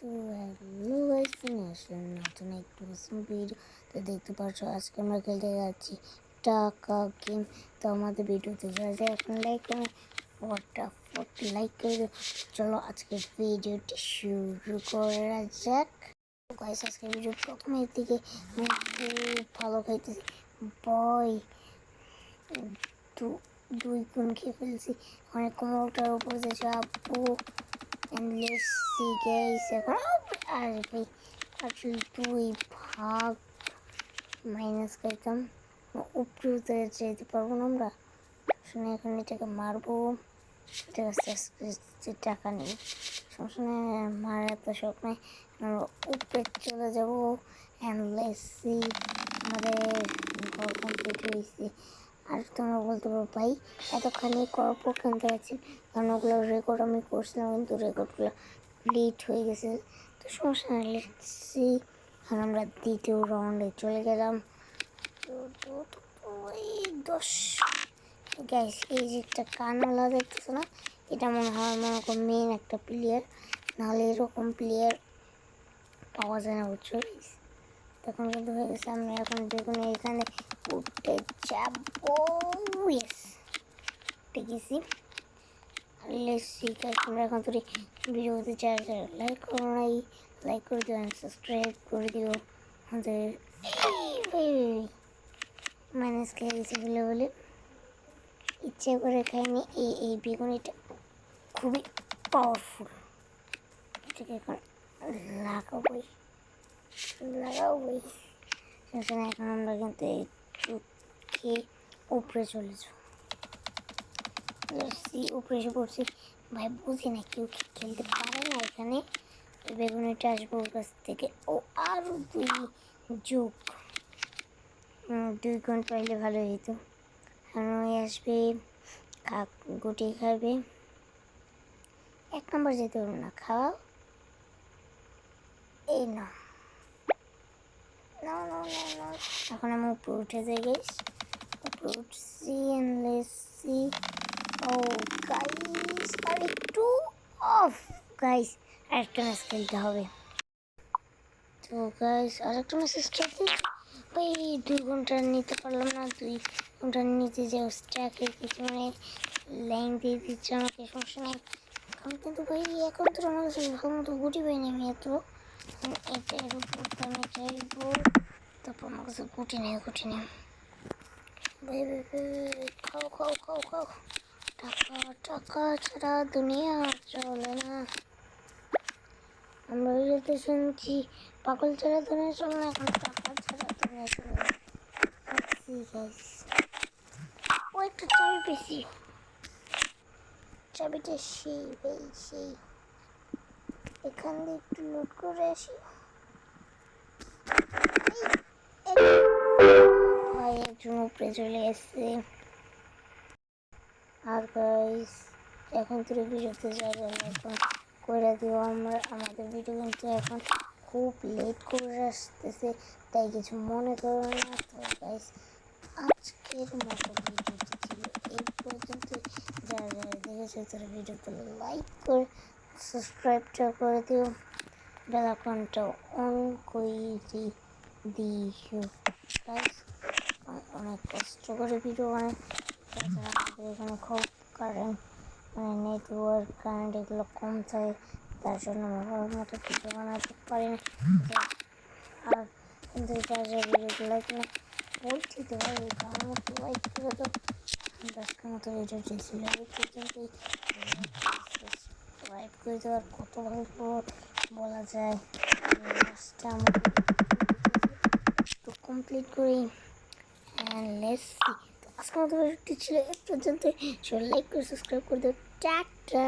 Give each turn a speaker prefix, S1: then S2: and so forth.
S1: তো hello guys, নিয়ে আসলাম নতুন একটু ভিডিও। তো দেখতে পাচ্ছ আজকে আমরা খেলতে যাচ্ছি টাকা গেম। তো আমাদের ভিডিওতে যা যায় এখন লাইক করে ফটাফট লাইক করে দিও। চলো আজকে ভিডিওটি শুরু করা যাক। গাইস আজকে ভিডিও প্রথমের দিকে আমি খুব ভালো খাইতেছি বয়, দুই গুণ খেয়ে ফেলছি। অনেক কোমরটার উপর যে চাপবো। And let's see guys, এখন আর ভাই আসলে দুই ভাগ মাইনাস খাইতাম, উপরে উঠে যেতে পারবো না আমরা। শুনে এখন এটাকে মারবো, এটা আস্তে টাকা নেই, সমস্যা নেই, মারার তো শখ নাই। উপরে চলে যাবো। অ্যান্ড লেটস সি আমাদের ঘর কমপ্লিট হয়েছে। আর তোমরা বলতে পারো ভাই এতখানি করার পর কিনতে পারছি, কারণ ওগুলো রেকর্ড আমি করছিলাম কিন্তু রেকর্ডগুলো ডিলিট হয়ে গেছে। তো সমস্যা নেই, লেটস সি। আর আমরা দ্বিতীয় রাউন্ডে চলে গেলাম। এই 10 গাইস, এই যে একটা কানওয়ালা দেখতেছো না, এটা মনে হয় মেন একটা প্লেয়ার, নাহলে এরকম প্লেয়ার পাওয়া যায় না, বুঝছো। তখন কিন্তু হয়ে গেছে, আমরা এখন দেখুন এখানে উঠতে যাবো। ইয়েস, গেছি। তোমরা এখন তোর ভিডিওতে লাইক করো নাই, লাইক করে দিও, সাবস্ক্রাইব করে দিও। আমাদের মাইনাস খেয়ে গেছে বলে ইচ্ছে করে খাইনি। এই বেগুনিটা খুবই পাওয়ারফুল, এটাকে এখন লাগাবোই। এখন আমরা কিন্তু একটু খেয়ে উপরে চলে যাবো। উপরে এসে পড়ছি ভাই, বুঝি না কেউ খেলতে পারে না এখানে। বেগুনিটা আসবো ওর কাছ থেকে। ও আরও দুই গুণ পাইলে ভালো হইতো। ওই আসবে, গুটি খাবে। 1 নম্বর যেতে পারবো না, খাওয়াও। এই না, এখন আমি উপরে উঠে যাই গাইস, উপরে উঠছি। ও গাইস, আর একটু অফ গাইস, আরেকটা ম্যাচ খেলতে হবে। তো গাইস আরেকটা ম্যাচ খেলতে ওই 2 ঘন্টা নিতে পারলাম না, 2 ঘন্টা নিতে যে স্ট্যাক হয়ে গেছে, মানে লাইন দিয়ে দিচ্ছে আমাকে, সমস্যা নেই। এখন কিন্তু ভাই এখন তো আমার কাছে ভালো মতো গুটি পাইনি আমি, এত এটার উপর আমি চাইবো। তারপর আমার কাছে গুটি নেই ভাই খাও। টাকা ছাড়া দুনিয়া চলে না। আমরা যেতে শুনছি পাগল ছাড়া দুনিয়া চলে না, এখন টাকা ছাড়া দুনিয়া চলে না। ও একটা চাবি পেয়েছি, চাবিটা সেই এখান দিয়ে একটু লুট করে আসি। ভাই একজন উপরে চলে এসছে। আর গাইস এখন তুই ভিডিওতে যাবে এখন করে দিও। আমাদের ভিডিও কিন্তু এখন খুব লেট করে আসতেছে, তাই কিছু মনে করো না। তো গাইস আজকের মতো ভিডিওটি ছিল এই পর্যন্ত। যারা দেখেছো তারা ভিডিওতে লাইক করে সাবস্ক্রাইবটা করে দিও, বেল আইকনটা অন করে দিও গাইস। অনেক কষ্ট করে ভিডিও বানাই, তাছাড়া আমাদের এখানে খুব কারেন্ট নেটওয়ার্ক এগুলো কম থাকে, তার জন্য ভালো মতো ভিডিও বানাতে পারি না। আর কিন্তু যারা ভিডিওগুলো লাইক না বলছি তো ভাই, ভালো মতো লাইক করে তো আজকের মতো ভিডিওটি ছিল এই পর্যন্তই। সাবস্ক্রাইব করে দেওয়ার কত ভালো বলা যায়। আমাদের একটু কমপ্লিট করি। Let's see. তো আজকের মতো ভিডিওটি ছিল এই পর্যন্ত। লাইক করে সাবস্ক্রাইব করে দেবো। টাটা।